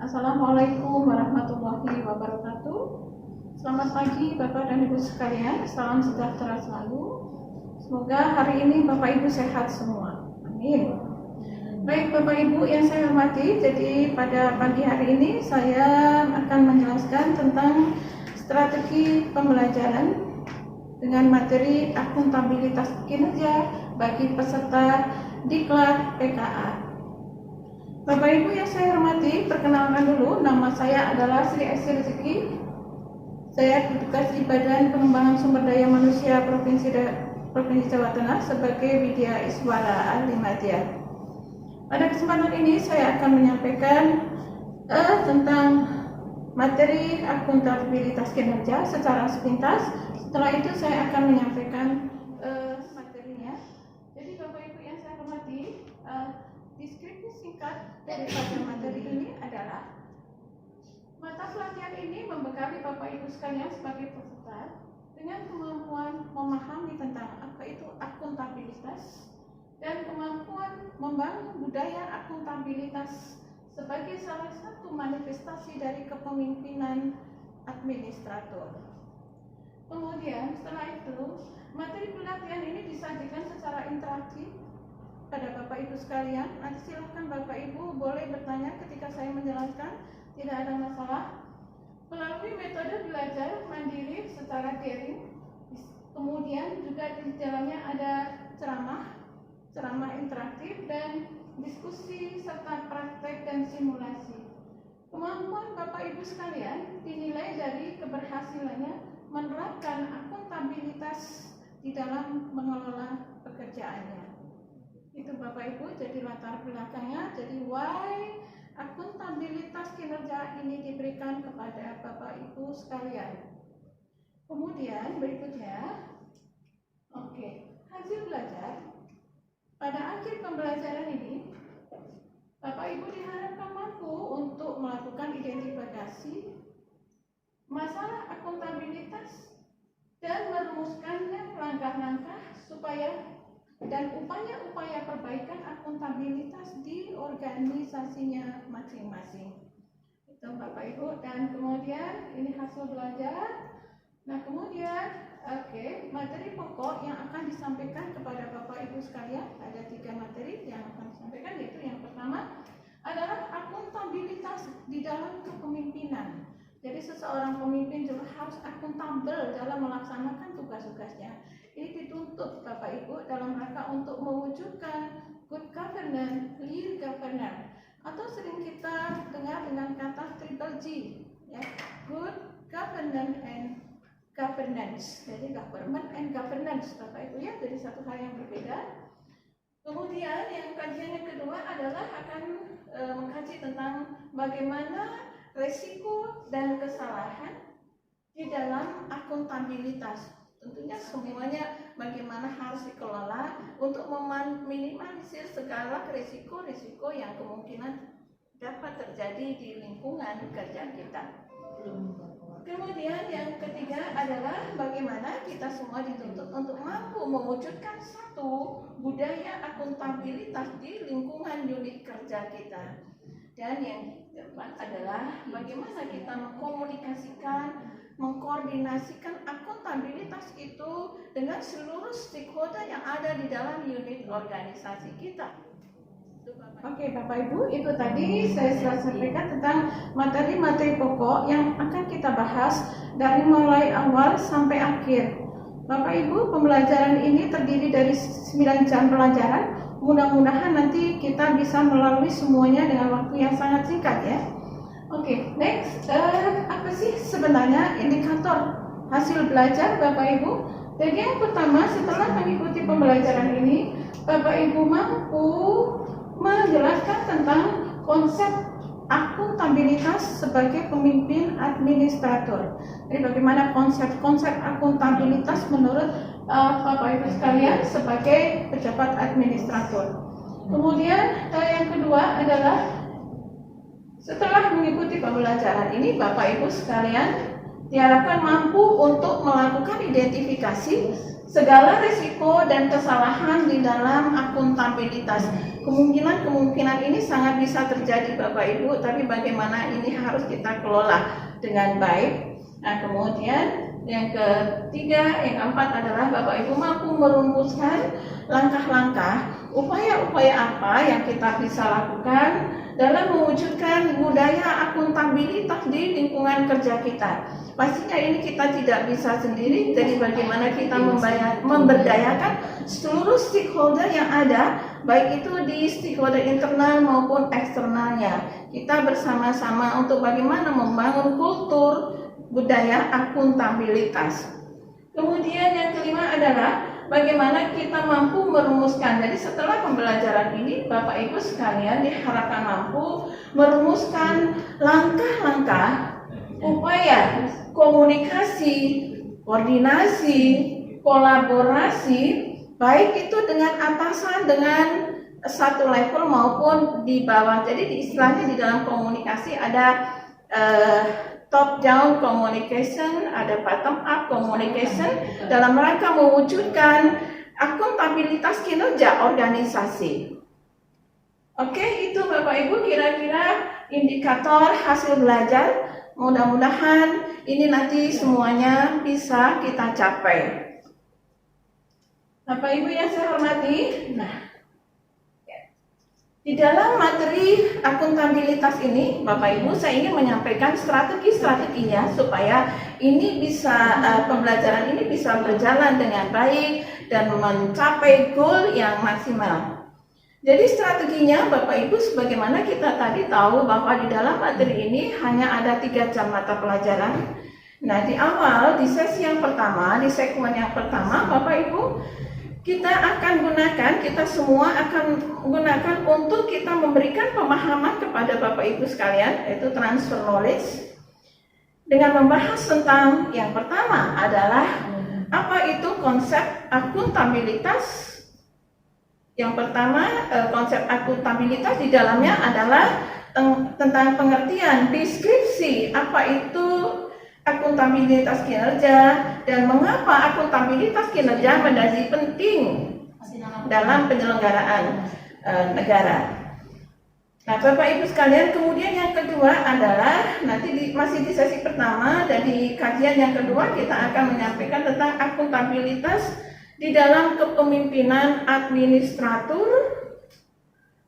Assalamualaikum warahmatullahi wabarakatuh. Selamat pagi Bapak dan Ibu sekalian, salam sejahtera selalu. Semoga hari ini Bapak Ibu sehat semua. Amin. Baik Bapak Ibu yang saya hormati, jadi pada pagi hari ini saya akan menjelaskan tentang strategi pembelajaran dengan materi akuntabilitas kinerja bagi peserta Diklat PKA. Bapak Ibu yang saya hormati, perkenalkan dulu, nama saya adalah Sri Esti Rezeki. Saya bertugas di Badan Pengembangan Sumber Daya Manusia Provinsi Jawa Tengah sebagai Widya Iswara Ahli Madya. Pada kesempatan ini saya akan menyampaikan tentang materi akuntabilitas kinerja secara sepintas. Setelah itu saya akan menyampaikan materinya. Jadi Bapak Ibu yang saya hormati, deskripsi singkat daripada materi ini adalah mata pelajaran ini membekali Bapak Ibu sekalian sebagai peserta dengan kemampuan memahami tentang apa itu akuntabilitas dan kemampuan membangun budaya akuntabilitas sebagai salah satu manifestasi dari kepemimpinan administrator. Kemudian setelah itu materi pelatihan ini disajikan secara interaktif pada Bapak Ibu sekalian. Nanti silahkan Bapak Ibu boleh bertanya ketika saya menjelaskan, tidak ada masalah. Melalui metode belajar mandiri secara daring, kemudian juga di dalamnya ada ceramah interaktif dan diskusi serta praktek dan simulasi. Kemampuan Bapak Ibu sekalian dinilai dari keberhasilannya menerapkan akuntabilitas di dalam mengelola pekerjaannya. Itu Bapak Ibu, jadi latar belakangnya, jadi why akuntabilitas kinerja ini diberikan kepada Bapak Ibu sekalian. Kemudian berikutnya, hasil belajar. Pada akhir pembelajaran ini, Bapak Ibu diharapkan mampu untuk melakukan identifikasi masalah akuntabilitas dan merumuskannya langkah-langkah supaya dan upaya-upaya perbaikan akuntabilitas di organisasinya masing-masing. Itu Bapak Ibu, dan kemudian ini hasil belajar. Nah kemudian materi pokok yang akan disampaikan kepada Bapak Ibu sekalian, ada 3 materi yang akan disampaikan, yaitu yang pertama adalah akuntabilitas di dalam kepemimpinan. Jadi seseorang pemimpin juga harus akuntabel dalam melaksanakan tugas-tugasnya. Ini dituntut Bapak Ibu dalam rangka untuk mewujudkan good governance, clear governance, atau sering kita dengar dengan kata triple G, ya, good governance and governance. Jadi government and governance Bapak Ibu, ya, jadi satu hal yang berbeda. Kemudian yang kajian yang kedua adalah akan mengkaji tentang bagaimana resiko dan kesalahan di dalam akuntabilitas. Tentunya semuanya bagaimana harus dikelola untuk meminimalisir segala risiko-risiko yang kemungkinan dapat terjadi di lingkungan kerja kita. Kemudian yang ketiga adalah bagaimana kita semua dituntut untuk mampu mewujudkan satu budaya akuntabilitas di lingkungan unit kerja kita. Dan yang keempat adalah bagaimana kita mengkoordinasikan akuntabilitas itu dengan seluruh stakeholder yang ada di dalam unit organisasi kita. Oke Bapak Ibu, itu tadi saya sudah sampaikan tentang materi-materi pokok yang akan kita bahas dari mulai awal sampai akhir. Bapak Ibu, pembelajaran ini terdiri dari 9 jam pelajaran. Mudah-mudahan nanti kita bisa melalui semuanya dengan waktu yang sangat singkat, ya. Oke, next, apa sih sebenarnya indikator hasil belajar Bapak Ibu? Jadi yang pertama, setelah mengikuti pembelajaran ini, Bapak Ibu mampu menjelaskan tentang konsep akuntabilitas sebagai pemimpin administrator. Jadi bagaimana konsep akuntabilitas menurut Bapak Ibu sekalian sebagai pejabat administrator. Kemudian yang kedua adalah setelah mengikuti pembelajaran ini, Bapak Ibu sekalian diharapkan mampu untuk melakukan identifikasi segala risiko dan kesalahan di dalam akuntabilitas. Kemungkinan ini sangat bisa terjadi Bapak Ibu, tapi bagaimana ini harus kita kelola dengan baik. Nah, kemudian yang ketiga, yang keempat adalah Bapak Ibu mampu merumuskan langkah-langkah, upaya-upaya apa yang kita bisa lakukan dalam mewujudkan budaya akuntabilitas di lingkungan kerja kita. Pastinya ini kita tidak bisa sendiri, jadi bagaimana kita memberdayakan seluruh stakeholder yang ada, baik itu di stakeholder internal maupun eksternalnya. Kita bersama-sama untuk bagaimana membangun kultur budaya akuntabilitas. Kemudian yang kelima adalah bagaimana kita mampu merumuskan. Jadi setelah pembelajaran ini, Bapak Ibu sekalian diharapkan mampu merumuskan langkah-langkah upaya komunikasi, koordinasi, kolaborasi, baik itu dengan atasan, dengan satu level maupun di bawah. Jadi istilahnya di dalam komunikasi ada top down communication, ada bottom up communication dalam rangka mewujudkan akuntabilitas kinerja organisasi. Oke, itu Bapak Ibu kira-kira indikator hasil belajar. Mudah-mudahan ini nanti semuanya bisa kita capai. Bapak Ibu yang saya hormati, di dalam materi akuntabilitas ini, Bapak Ibu, saya ingin menyampaikan strategi-strateginya supaya ini bisa pembelajaran ini bisa berjalan dengan baik dan mencapai goal yang maksimal. Jadi strateginya Bapak Ibu, sebagaimana kita tadi tahu bahwa di dalam materi ini hanya ada 3 jam mata pelajaran. Nah, di awal, di sesi yang pertama, di segmen yang pertama, Bapak Ibu, kita semua akan gunakan untuk kita memberikan pemahaman kepada Bapak Ibu sekalian, yaitu transfer knowledge, dengan membahas tentang yang pertama adalah apa itu konsep akuntabilitas. Yang pertama, konsep akuntabilitas di dalamnya adalah tentang pengertian deskripsi apa itu akuntabilitas kinerja dan mengapa akuntabilitas kinerja menjadi penting dalam penyelenggaraan negara. Nah, Bapak Ibu sekalian, kemudian yang kedua adalah nanti masih di sesi pertama dan di kajian yang kedua kita akan menyampaikan tentang akuntabilitas di dalam kepemimpinan administratur,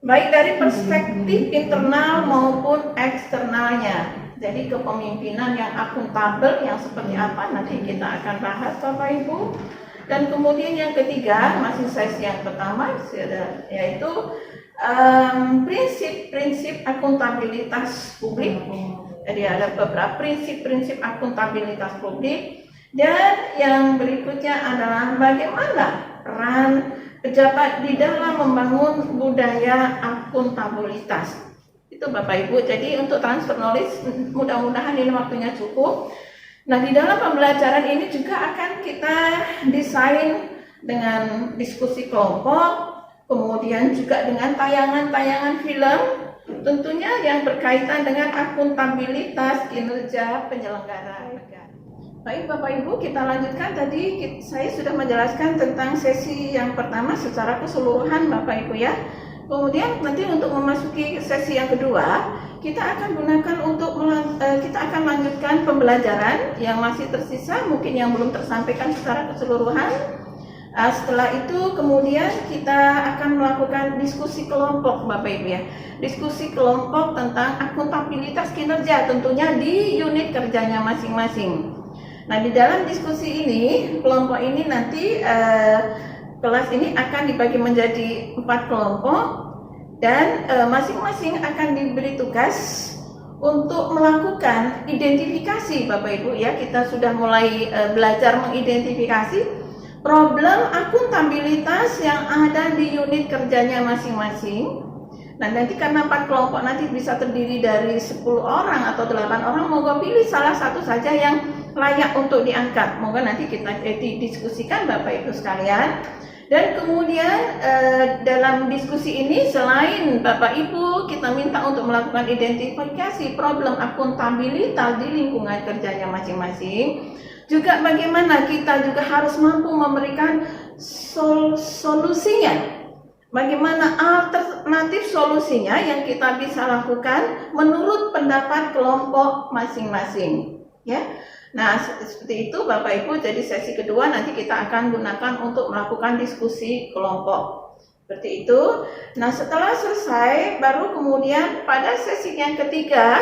baik dari perspektif internal maupun eksternalnya. Jadi kepemimpinan yang akuntabel yang seperti apa nanti kita akan bahas Bapak Ibu. Dan kemudian yang ketiga, masih sesi yang pertama, yaitu prinsip-prinsip akuntabilitas publik. Jadi ada beberapa prinsip-prinsip akuntabilitas publik. Dan yang berikutnya adalah bagaimana peran pejabat di dalam membangun budaya akuntabilitas. Itu Bapak Ibu. Jadi untuk transfer knowledge mudah-mudahan ini waktunya cukup. Nah, di dalam pembelajaran ini juga akan kita desain dengan diskusi kelompok, kemudian juga dengan tayangan-tayangan film, tentunya yang berkaitan dengan akuntabilitas kinerja penyelenggara negara. Baik Bapak Ibu, kita lanjutkan. Tadi saya sudah menjelaskan tentang sesi yang pertama secara keseluruhan Bapak Ibu ya. Kemudian nanti untuk memasuki sesi yang kedua, kita akan lanjutkan pembelajaran yang masih tersisa, mungkin yang belum tersampaikan secara keseluruhan. Setelah itu kemudian kita akan melakukan diskusi kelompok Bapak Ibu ya. Diskusi kelompok tentang akuntabilitas kinerja tentunya di unit kerjanya masing-masing. Nah, di dalam diskusi ini, kelompok ini nanti kelas ini akan dibagi menjadi 4 kelompok dan masing-masing akan diberi tugas untuk melakukan identifikasi Bapak Ibu ya. Kita sudah mulai belajar mengidentifikasi problem akuntabilitas yang ada di unit kerjanya masing-masing. Nah, nanti karena 4 kelompok nanti bisa terdiri dari 10 orang atau 8 orang, moga pilih salah satu saja yang layak untuk diangkat. Moga nanti kita didiskusikan Bapak Ibu sekalian. Dan kemudian dalam diskusi ini selain Bapak Ibu kita minta untuk melakukan identifikasi problem akuntabilitas di lingkungan kerjanya masing-masing, Juga bagaimana kita juga harus mampu memberikan solusinya. Bagaimana alternatif solusinya yang kita bisa lakukan menurut pendapat kelompok masing-masing, ya. Nah, seperti itu Bapak Ibu. Jadi sesi kedua nanti kita akan gunakan untuk melakukan diskusi kelompok. Seperti itu. Nah, setelah selesai baru kemudian pada sesi yang ketiga,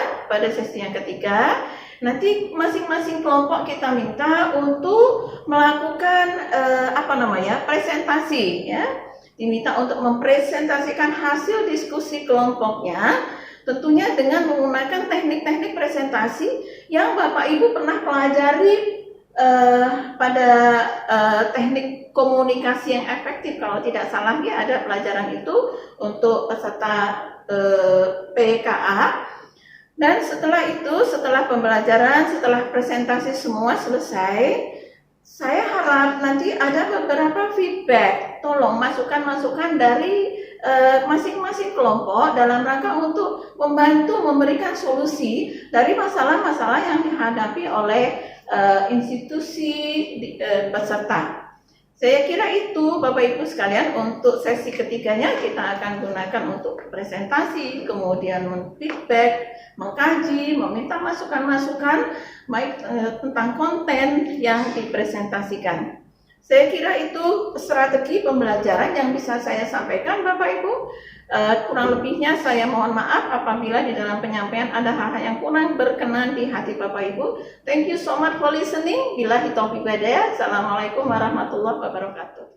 nanti masing-masing kelompok kita minta untuk melakukan presentasi, ya. Diminta untuk mempresentasikan hasil diskusi kelompoknya, tentunya dengan menggunakan teknik-teknik presentasi yang Bapak Ibu pernah pelajari pada teknik komunikasi yang efektif. Kalau tidak salah ya, ada pelajaran itu untuk peserta PKA. Dan setelah itu, setelah pembelajaran, setelah presentasi semua selesai, saya harap nanti ada beberapa feedback. Tolong masukan-masukan dari masing-masing kelompok dalam rangka untuk membantu memberikan solusi dari masalah-masalah yang dihadapi oleh institusi peserta. Saya kira itu Bapak Ibu sekalian untuk sesi ketiganya kita akan gunakan untuk presentasi, kemudian feedback, mengkaji, meminta masukan-masukan baik tentang konten yang dipresentasikan. Saya kira itu strategi pembelajaran yang bisa saya sampaikan Bapak Ibu. Kurang lebihnya saya mohon maaf apabila di dalam penyampaian ada hal-hal yang kurang berkenan di hati Bapak Ibu. Thank you so much for listening. Billahi taufiq wal hidayah. Assalamualaikum warahmatullahi wabarakatuh.